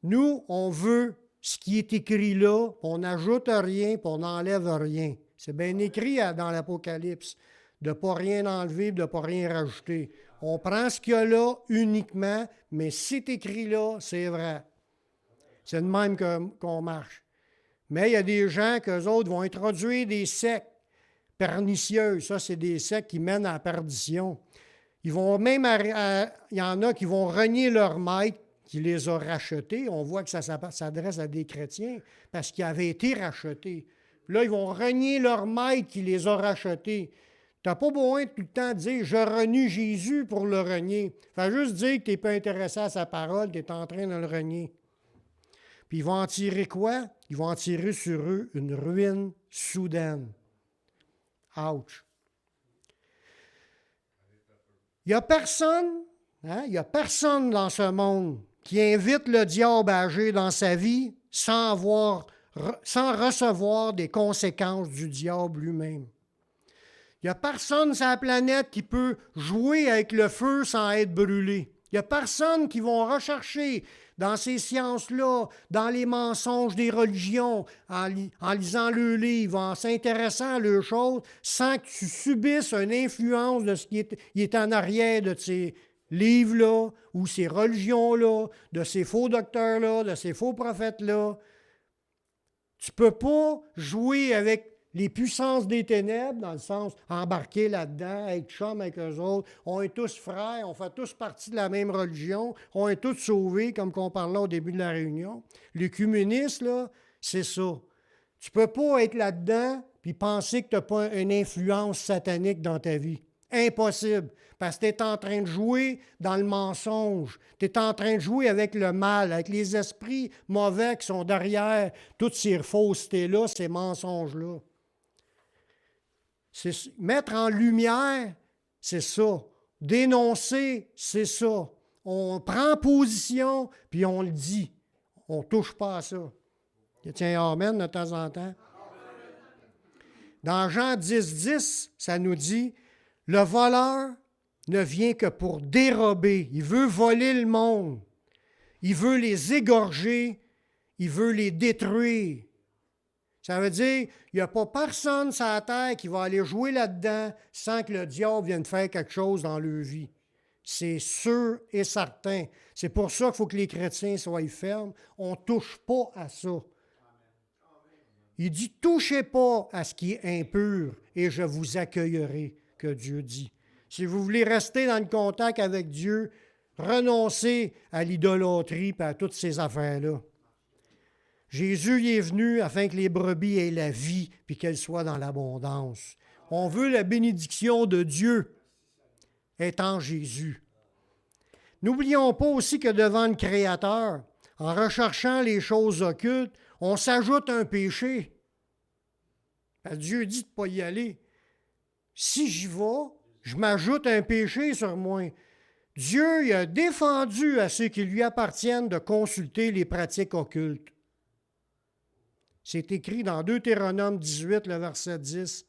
Nous, on veut ce qui est écrit là, on n'ajoute rien, puis on n'enlève rien. C'est bien écrit dans l'Apocalypse, de ne pas rien enlever, de ne pas rien rajouter. On prend ce qu'il y a là uniquement, mais si c'est écrit là, c'est vrai. C'est de même qu'on marche. Mais il y a des gens qu'eux autres vont introduire des sectes pernicieuses. Ça, c'est des sectes qui mènent à la perdition. Ils vont même, il y en a qui vont renier leur maître qui les a rachetés. On voit que ça s'adresse à des chrétiens parce qu'ils avaient été rachetés. Puis là, ils vont renier leur maître qui les a rachetés. Tu n'as pas besoin de tout le temps de dire « Je renie Jésus » pour le renier. Fais juste dire que tu n'es pas intéressé à sa parole, tu es en train de le renier. Puis ils vont en tirer quoi? Ils vont en tirer sur eux une ruine soudaine. Ouch! Il n'y a personne dans ce monde qui invite le diable à agir dans sa vie sans recevoir des conséquences du diable lui-même. Il n'y a personne sur la planète qui peut jouer avec le feu sans être brûlé. Il n'y a personne qui va rechercher dans ces sciences-là, dans les mensonges des religions, en lisant leurs livres, en s'intéressant à leurs choses, sans que tu subisses une influence de ce qui est en arrière de ces livres-là, ou ces religions-là, de ces faux docteurs-là, de ces faux prophètes-là. Tu ne peux pas jouer avec les puissances des ténèbres, dans le sens embarquer là-dedans, être chum avec eux autres. On est tous frères, on fait tous partie de la même religion, on est tous sauvés, comme qu'on parlait au début de la réunion. L'œcuménisme, là, c'est ça. Tu ne peux pas être là-dedans puis penser que tu n'as pas une influence satanique dans ta vie. Impossible, parce que tu es en train de jouer dans le mensonge. Tu es en train de jouer avec le mal, avec les esprits mauvais qui sont derrière toutes ces faussetés-là, ces mensonges-là. Mettre en lumière, c'est ça. Dénoncer, c'est ça. On prend position, puis on le dit. On ne touche pas à ça. Tiens, amen de temps en temps. Dans Jean 10, ça nous dit, le voleur ne vient que pour dérober. Il veut voler le monde. Il veut les égorger. Il veut les détruire. Ça veut dire qu'il n'y a pas personne sur la terre qui va aller jouer là-dedans sans que le diable vienne faire quelque chose dans leur vie. C'est sûr et certain. C'est pour ça qu'il faut que les chrétiens soient fermes. On ne touche pas à ça. Il dit, touchez pas à ce qui est impur et je vous accueillerai, que Dieu dit. Si vous voulez rester dans le contact avec Dieu, renoncez à l'idolâtrie et à toutes ces affaires-là. Jésus y est venu afin que les brebis aient la vie puis qu'elles soient dans l'abondance. On veut la bénédiction de Dieu étant Jésus. N'oublions pas aussi que devant le Créateur, en recherchant les choses occultes, on s'ajoute un péché. Parce que Dieu dit de ne pas y aller. Si j'y vais, je m'ajoute un péché sur moi. Dieu il a défendu à ceux qui lui appartiennent de consulter les pratiques occultes. C'est écrit dans Deutéronome 18, le verset 10.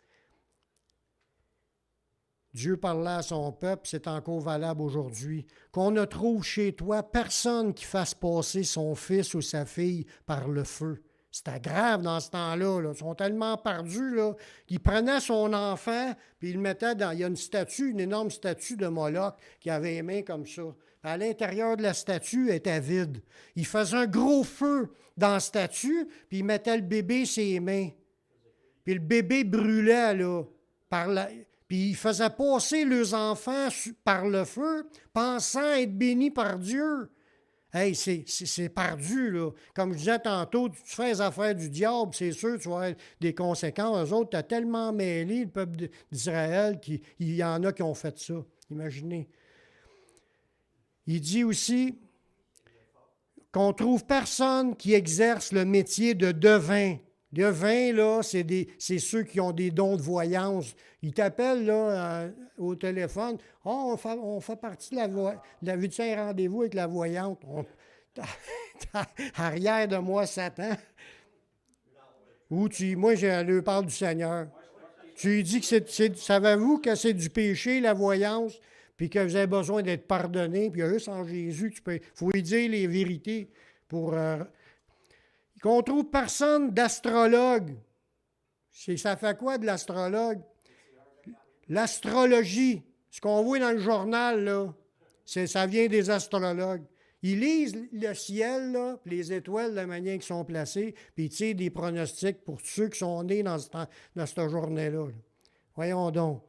Dieu parlait à son peuple, c'est encore valable aujourd'hui. Qu'on ne trouve chez toi personne qui fasse passer son fils ou sa fille par le feu. C'était grave dans ce temps-là. Là. Ils sont tellement perdus là, qu'ils prenaient son enfant puis ils le mettaient dans... Il y a une statue, une énorme statue de Moloch qui avait les mains comme ça. À l'intérieur de la statue, elle était vide. Ils faisaient un gros feu dans la statue puis ils mettaient le bébé ses mains. Puis le bébé brûlait là, puis ils faisaient passer leurs enfants par le feu, pensant être bénis par Dieu. Hey, c'est perdu, là. Comme je disais tantôt, tu fais les affaires du diable, c'est sûr, tu vas avoir des conséquences. Eux autres, tu as tellement mêlé le peuple d'Israël qu'il y en a qui ont fait ça. Imaginez. Il dit aussi qu'on ne trouve personne qui exerce le métier de devin. Devin, là, c'est ceux qui ont des dons de voyance. Ils t'appellent là, au téléphone. Oh, on fait partie de la vue de un rendez-vous avec la voyante. Arrière de moi, Satan. Ou moi, je leur parle du Seigneur. Tu lui dis que savez-vous que c'est du péché, la voyance, puis que vous avez besoin d'être pardonné, puis juste en Jésus, il faut lui dire les vérités pour... qu'on trouve personne d'astrologue. Ça fait quoi de l'astrologue? L'astrologie, ce qu'on voit dans le journal, là, ça vient des astrologues. Ils lisent le ciel, là, les étoiles, de la manière qu'ils sont placées, puis ils tirent des pronostics pour ceux qui sont nés dans cette journée-là. Là. Voyons donc.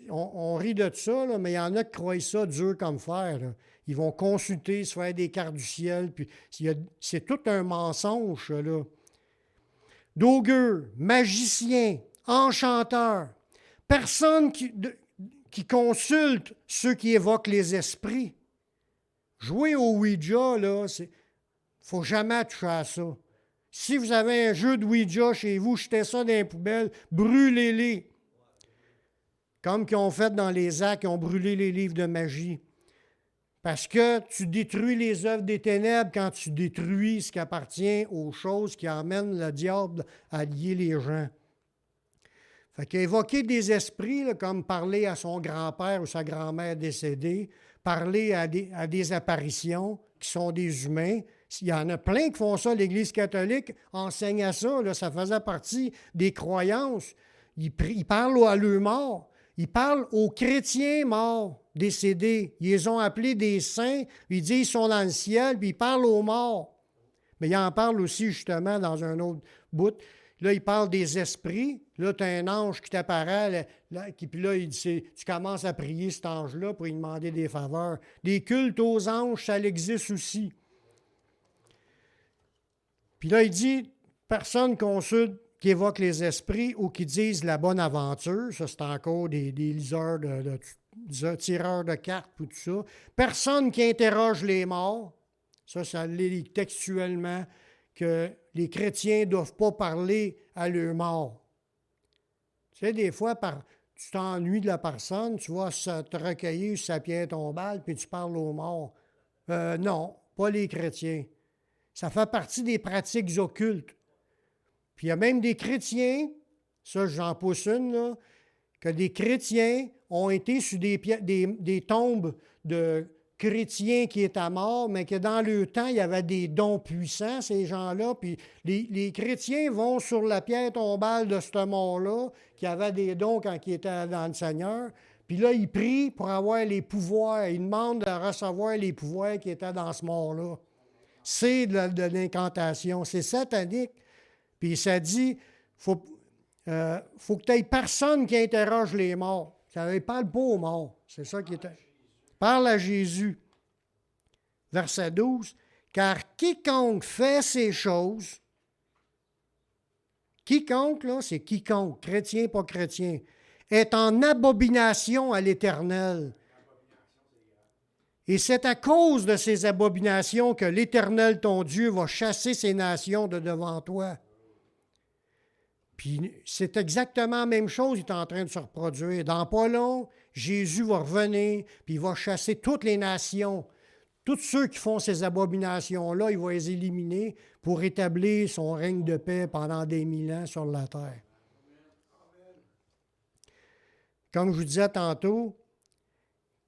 On rit de ça, là, mais il y en a qui croient ça dur comme fer. Là. Ils vont consulter, se faire des cartes du ciel, puis c'est tout un mensonge, là. D'augure, magicien, enchanteur, personne qui consulte ceux qui évoquent les esprits. Jouer au Ouija, là, il ne faut jamais toucher à ça. Si vous avez un jeu de Ouija chez vous, jetez ça dans les poubelles, brûlez-les. Comme qu'ils ont fait dans les actes, ils ont brûlé les livres de magie. Parce que tu détruis les œuvres des ténèbres quand tu détruis ce qui appartient aux choses qui emmènent le diable à lier les gens. Fait qu'évoquer des esprits, là, comme parler à son grand-père ou sa grand-mère décédée, parler à des apparitions qui sont des humains, il y en a plein qui font ça. L'Église catholique enseigne à ça, là, ça faisait partie des croyances. Ils parlent à leurs morts. Ils parlent aux chrétiens morts, décédés. Ils les ont appelés des saints. Ils disent qu'ils sont dans le ciel, puis ils parlent aux morts. Mais ils en parlent aussi, justement, dans un autre bout. Là, ils parlent des esprits. Là, tu as un ange qui t'apparaît. Puis là, il dit, tu commences à prier cet ange-là pour lui demander des faveurs. Des cultes aux anges, ça existe aussi. Puis là, il dit, personne consulte qui évoquent les esprits ou qui disent la bonne aventure. Ça, c'est encore des liseurs, tireurs de cartes, tout ça. Personne qui interroge les morts. Ça lit textuellement que les chrétiens ne doivent pas parler à leurs morts. Tu sais, des fois, tu t'ennuies de la personne, tu vas te recueillir sur sa pierre tombale, puis tu parles aux morts. Non, pas les chrétiens. Ça fait partie des pratiques occultes. Puis il y a même des chrétiens, ça j'en pousse une, là, que des chrétiens ont été sur des tombes de chrétiens qui étaient morts, mais que dans le temps, il y avait des dons puissants, ces gens-là. Puis les chrétiens vont sur la pierre tombale de ce mort-là, qui avait des dons quand il était dans le Seigneur. Puis là, ils prient pour avoir les pouvoirs. Ils demandent de recevoir les pouvoirs qui étaient dans ce mort-là. C'est de l'incantation. C'est satanique. Puis ça dit, faut que tu aies personne qui interroge les morts. Ça ne parle pas aux morts. C'est ça qui est... Parle à Jésus. Verset 12. Car quiconque fait ces choses, quiconque, là, c'est quiconque, chrétien, pas chrétien, est en abomination à l'Éternel. Et c'est à cause de ces abominations que l'Éternel, ton Dieu, va chasser ces nations de devant toi. Puis c'est exactement la même chose qui est en train de se reproduire. Dans pas long, Jésus va revenir, puis il va chasser toutes les nations. Tous ceux qui font ces abominations-là, il va les éliminer pour établir son règne de paix pendant des 1000 ans sur la terre. Comme je vous disais tantôt,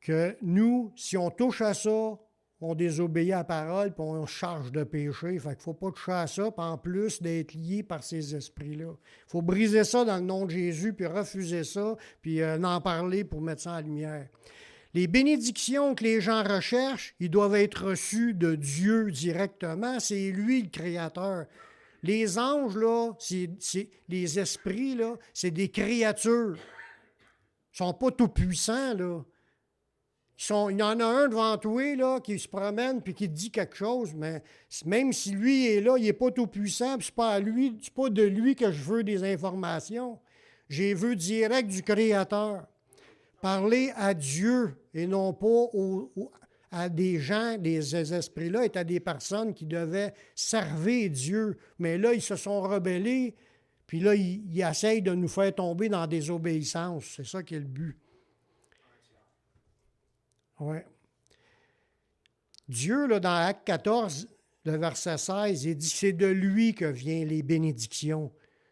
que nous, si on touche à ça, on désobéit à la parole, puis on charge de péché. Fait qu'il ne faut pas toucher à ça, puis en plus d'être lié par ces esprits-là. Il faut briser ça dans le nom de Jésus, puis refuser ça, puis en parler pour mettre ça en lumière. Les bénédictions que les gens recherchent, ils doivent être reçues de Dieu directement. C'est lui le Créateur. Les anges, là, les esprits, là, c'est des créatures. Ils ne sont pas tout puissants, là. Il y en a un devant toi là, qui se promène puis qui te dit quelque chose, mais même si lui est là, il n'est pas tout puissant, puis c'est pas de lui que je veux des informations. Je veux direct du Créateur. Parler à Dieu et non pas à des gens, des esprits-là, et à des personnes qui devaient servir Dieu. Mais là, ils se sont rebellés, puis là, ils essayent de nous faire tomber dans la désobéissance. C'est ça qui est le but. Oui. Dieu, là, dans Acte 14, le verset 16, il dit que c'est de lui que viennent les bénédictions.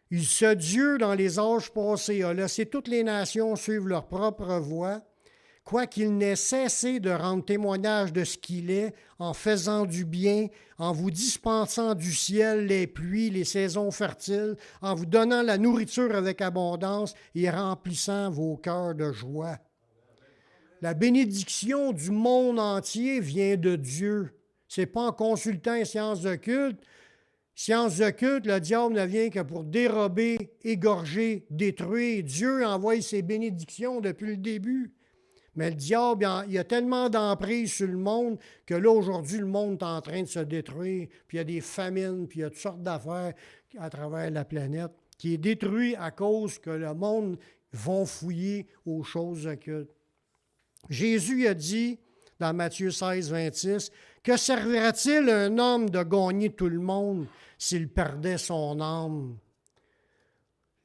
Ce Dieu, dans les âges passés, a laissé toutes les nations suivre leur propre voie, quoiqu'il n'ait cessé de rendre témoignage de ce qu'il est, en faisant du bien, en vous dispensant du ciel les pluies, les saisons fertiles, en vous donnant la nourriture avec abondance et remplissant vos cœurs de joie. La bénédiction du monde entier vient de Dieu. Ce n'est pas en consultant les sciences de culte. Sciences de culte, le diable ne vient que pour dérober, égorger, détruire. Dieu envoie ses bénédictions depuis le début. Mais le diable, il a tellement d'emprise sur le monde que là, aujourd'hui, le monde est en train de se détruire. Puis il y a des famines, puis il y a toutes sortes d'affaires à travers la planète qui est détruite à cause que le monde va fouiller aux choses de culte. Jésus a dit, dans Matthieu 16, 26, « Que servira-t-il un homme de gagner tout le monde s'il perdait son âme? »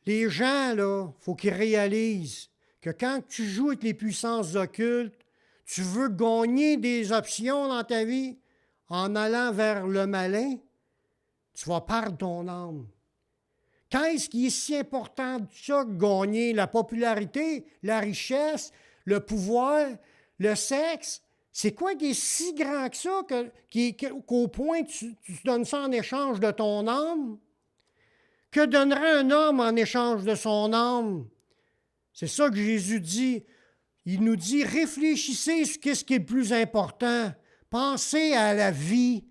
Les gens, là, il faut qu'ils réalisent que quand tu joues avec les puissances occultes, tu veux gagner des options dans ta vie en allant vers le malin, tu vas perdre ton âme. Qu'est-ce qui est si important de ça que gagner la popularité, la richesse, le pouvoir, le sexe? C'est quoi qui est si grand que ça qu'au point tu donnes ça en échange de ton âme? Que donnerait un homme en échange de son âme? C'est ça que Jésus dit. Il nous dit, réfléchissez sur ce qui est le plus important. Pensez à la vie.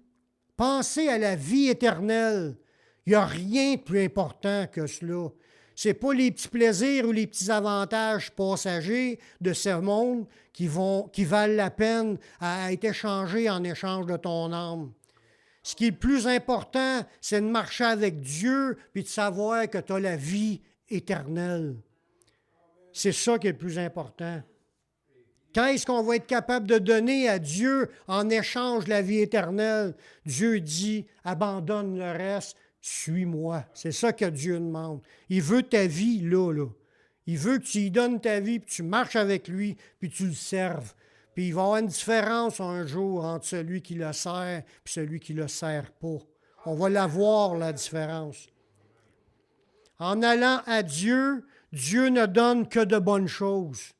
Pensez à la vie éternelle. Il n'y a rien de plus important que cela. Ce n'est pas les petits plaisirs ou les petits avantages passagers de ce monde qui valent la peine à être échangés en échange de ton âme. Ce qui est le plus important, c'est de marcher avec Dieu puis de savoir que tu as la vie éternelle. C'est ça qui est le plus important. Quand est-ce qu'on va être capable de donner à Dieu en échange de la vie éternelle? Dieu dit, abandonne le reste. Suis-moi. C'est ça que Dieu demande. Il veut ta vie là. Il veut que tu lui donnes ta vie, puis tu marches avec lui, puis tu le serves. Puis il va y avoir une différence un jour entre celui qui le sert et celui qui ne le sert pas. On va la voir, la différence. En allant à Dieu, Dieu ne donne que de bonnes choses.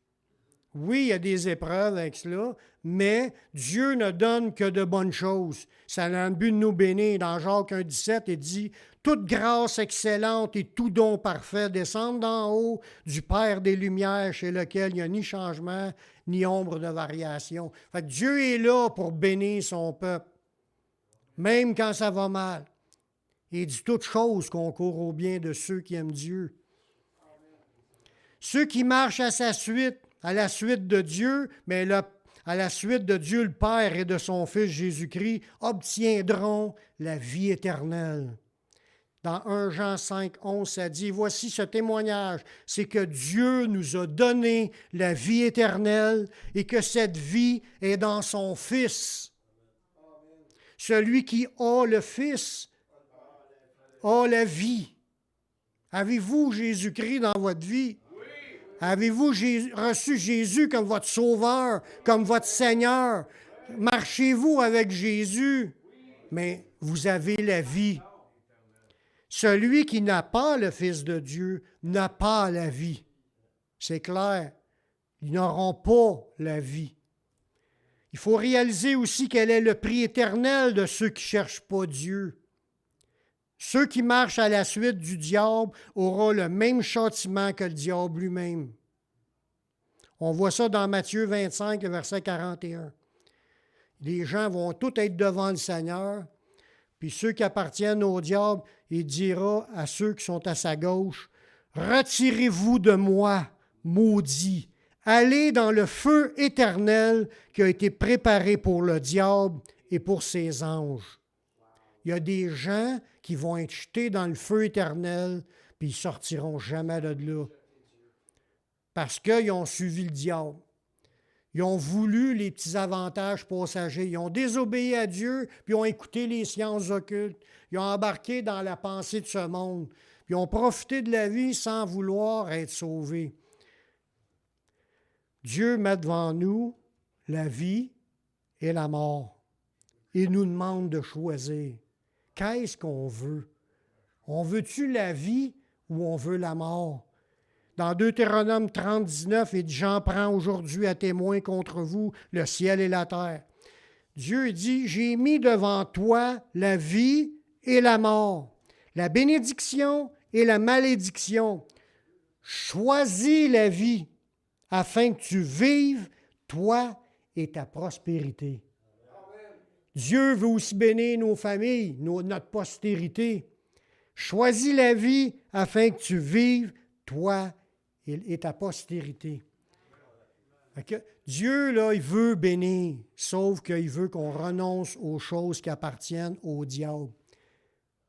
Oui, il y a des épreuves avec cela, mais Dieu ne donne que de bonnes choses. Ça a le but de nous bénir. Dans Jacques 1,17, il dit « Toute grâce excellente et tout don parfait descendent d'en haut du Père des Lumières, chez lequel il n'y a ni changement, ni ombre de variation. » Fait que Dieu est là pour bénir son peuple, même quand ça va mal. Il dit « Toutes choses concourent au bien de ceux qui aiment Dieu. » Ceux qui marchent à sa suite, à la suite de Dieu, mais à la suite de Dieu le Père et de son Fils Jésus-Christ, obtiendront la vie éternelle. Dans 1 Jean 5, 11, ça dit, « Voici ce témoignage, c'est que Dieu nous a donné la vie éternelle et que cette vie est dans son Fils. Celui qui a le Fils a la vie. » Avez-vous Jésus-Christ dans votre vie? Avez-vous reçu Jésus comme votre Sauveur, comme votre Seigneur? Marchez-vous avec Jésus? Mais vous avez la vie. Celui qui n'a pas le Fils de Dieu n'a pas la vie. C'est clair. Ils n'auront pas la vie. Il faut réaliser aussi quel est le prix éternel de ceux qui ne cherchent pas Dieu. Ceux qui marchent à la suite du diable auront le même châtiment que le diable lui-même. On voit ça dans Matthieu 25, verset 41. Les gens vont tous être devant le Seigneur, puis ceux qui appartiennent au diable, il dira à ceux qui sont à sa gauche, « Retirez-vous de moi, maudits, allez dans le feu éternel qui a été préparé pour le diable et pour ses anges. » Il y a des gens qui vont être jetés dans le feu éternel, puis ils ne sortiront jamais de là. Parce qu'ils ont suivi le diable. Ils ont voulu les petits avantages passagers. Ils ont désobéi à Dieu, puis ils ont écouté les sciences occultes. Ils ont embarqué dans la pensée de ce monde. Puis ils ont profité de la vie sans vouloir être sauvés. Dieu met devant nous la vie et la mort. Il nous demande de choisir. Qu'est-ce qu'on veut? On veut-tu la vie ou on veut la mort? Dans Deutéronome 30, 19, il dit « J'en prends aujourd'hui à témoin contre vous le ciel et la terre. » Dieu dit « J'ai mis devant toi la vie et la mort, la bénédiction et la malédiction. Choisis la vie afin que tu vives, toi et ta prospérité. » Dieu veut aussi bénir nos familles, notre postérité. Choisis la vie afin que tu vives, toi et ta postérité. Dieu, là, il veut bénir, sauf qu'il veut qu'on renonce aux choses qui appartiennent au diable.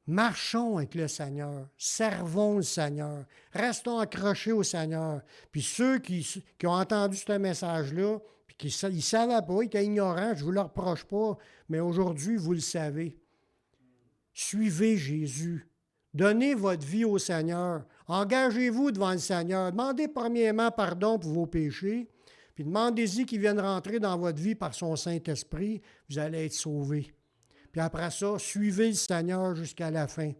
Marchons avec le Seigneur, servons le Seigneur, restons accrochés au Seigneur. Puis ceux qui ont entendu ce message-là, puis qui ne savaient pas, ils étaient ignorants, je ne vous le reproche pas, mais aujourd'hui, vous le savez. Suivez Jésus. Donnez votre vie au Seigneur. Engagez-vous devant le Seigneur. Demandez premièrement pardon pour vos péchés, puis demandez-y qu'il vienne rentrer dans votre vie par son Saint-Esprit. Vous allez être sauvés. Puis après ça, suivez le Seigneur jusqu'à la fin.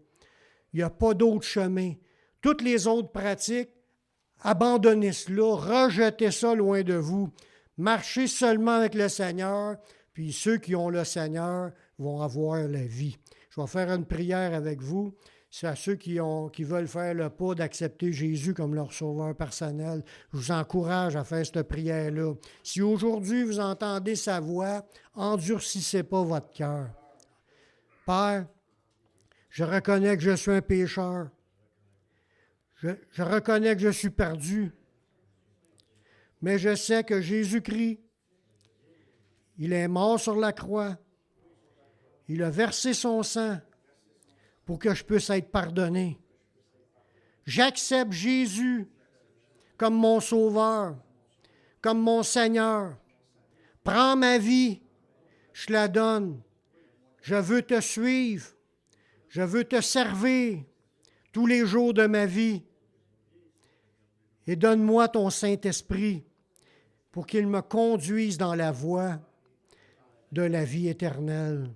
Il n'y a pas d'autre chemin. Toutes les autres pratiques, abandonnez cela, rejetez ça loin de vous. Marchez seulement avec le Seigneur, puis ceux qui ont le Seigneur vont avoir la vie. Je vais faire une prière avec vous. C'est à ceux qui veulent faire le pas d'accepter Jésus comme leur sauveur personnel. Je vous encourage à faire cette prière-là. Si aujourd'hui vous entendez sa voix, endurcissez pas votre cœur. Père, je reconnais que je suis un pécheur. Je reconnais que je suis perdu. Mais je sais que Jésus-Christ, il est mort sur la croix. Il a versé son sang pour que je puisse être pardonné. J'accepte Jésus comme mon Sauveur, comme mon Seigneur. Prends ma vie, je la donne. Je veux te suivre. Je veux te servir tous les jours de ma vie. Et donne-moi ton Saint-Esprit pour qu'il me conduise dans la voie de la vie éternelle.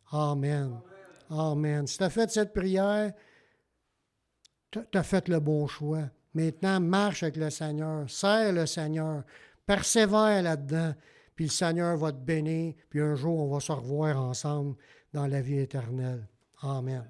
Amen. Amen. Si tu as fait cette prière, tu as fait le bon choix. Maintenant, marche avec le Seigneur, sers le Seigneur, persévère là-dedans, puis le Seigneur va te bénir, puis un jour, on va se revoir ensemble dans la vie éternelle. Amen.